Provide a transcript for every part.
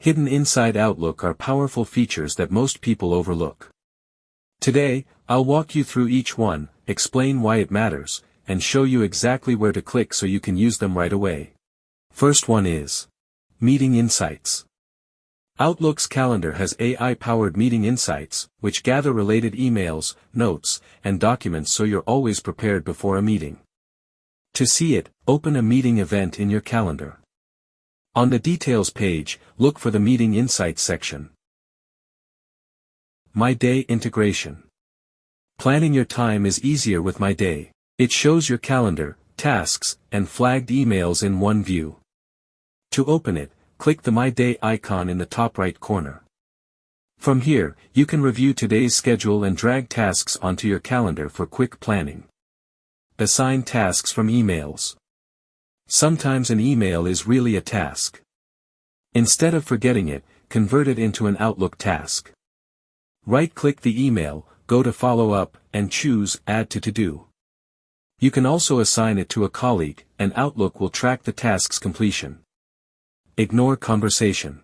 hidden inside Outlook are powerful features that most people overlook. Today, I'll walk you through each one, explain why it matters, and show you exactly where to click so you can use them right away. First one is Meeting Insights. Outlook's calendar has AI-powered meeting insights, which gather related emails, notes, and documents so you're always prepared before a meeting. To see it, open a meeting event in your calendar. On the Details page, look for the Meeting Insights section. My Day Integration. Planning your time is easier with My Day. It shows your calendar, tasks, and flagged emails in one view. To open it, click the My Day icon in the top right corner. From here, you can review today's schedule and drag tasks onto your calendar for quick planning. Assign tasks from emails. Sometimes an email is really a task. Instead of forgetting it, convert it into an Outlook task. Right-click the email, go to Follow Up, and choose Add to To-Do. You can also assign it to a colleague, and Outlook will track the task's completion. Ignore conversation.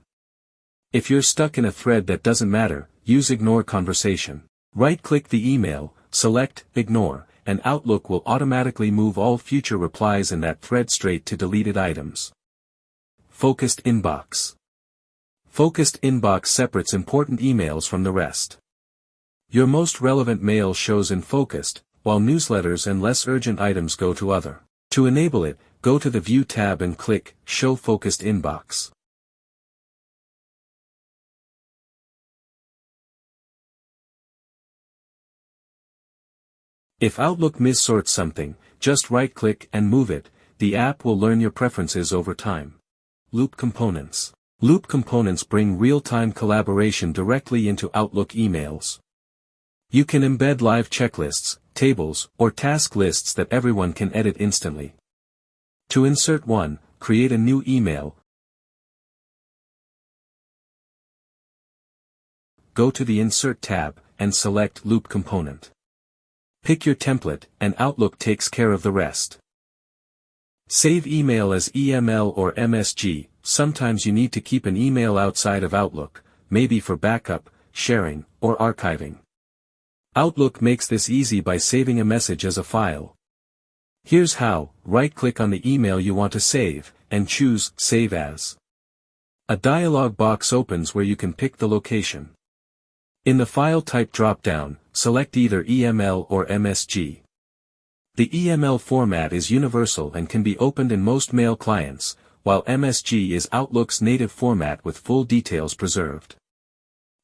If you're stuck in a thread that doesn't matter, use Ignore Conversation. Right-click the email, select Ignore, and Outlook will automatically move all future replies in that thread straight to deleted items. Focused Inbox. Focused Inbox separates important emails from the rest. Your most relevant mail shows in Focused, while newsletters and less urgent items go to Other. To enable it, go to the View tab and click Show Focused Inbox. If Outlook missorts something, just right-click and move it. The app will learn your preferences over time. Loop Components. Loop components bring real-time collaboration directly into Outlook emails. You can embed live checklists, tables, or task lists that everyone can edit instantly. To insert one, create a new email. Go to the Insert tab, and select Loop Component. Pick your template, and Outlook takes care of the rest. Save email as EML or MSG. Sometimes you need to keep an email outside of Outlook, maybe for backup, sharing, or archiving. Outlook makes this easy by saving a message as a file. Here's how: right-click on the email you want to save, and choose Save As. A dialog box opens where you can pick the location. In the file type drop-down, select either EML or MSG. The EML format is universal and can be opened in most mail clients, while MSG is Outlook's native format with full details preserved.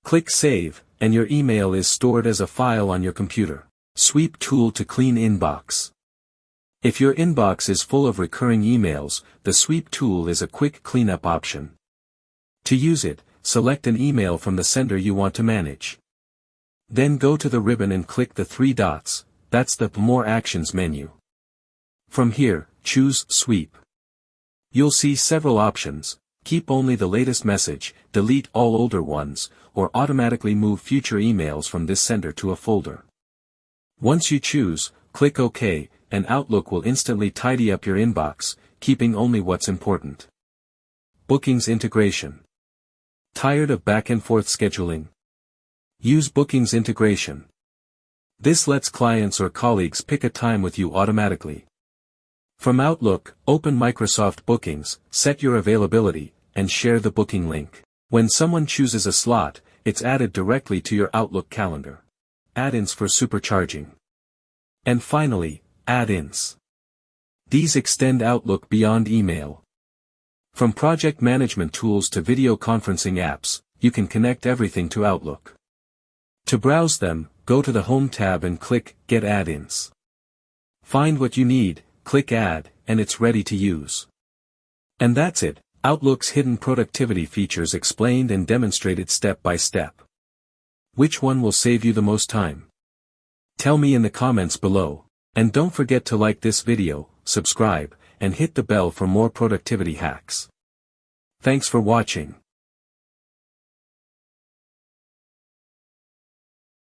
Click Save, and your email is stored as a file on your computer. Sweep tool to clean inbox. If your inbox is full of recurring emails, the Sweep tool is a quick cleanup option. To use it, select an email from the sender you want to manage. Then go to the ribbon and click the three dots, that's the More Actions menu. From here, choose Sweep. You'll see several options: keep only the latest message, delete all older ones, or automatically move future emails from this sender to a folder. Once you choose, click OK, and Outlook will instantly tidy up your inbox, keeping only what's important. Bookings integration. Tired of back-and-forth scheduling? Use Bookings integration. This lets clients or colleagues pick a time with you automatically. From Outlook, open Microsoft Bookings, set your availability, and share the booking link. When someone chooses a slot, it's added directly to your Outlook calendar. Add-ins for Supercharging. And finally, add-ins. These extend Outlook beyond email. From project management tools to video conferencing apps, you can connect everything to Outlook. To browse them, go to the Home tab and click Get Add-ins. Find what you need, click Add, and it's ready to use. And that's it, Outlook's hidden productivity features explained and demonstrated step by step. Which one will save you the most time? Tell me in the comments below. And don't forget to like this video, subscribe, and hit the bell for more productivity hacks. Thanks for watching.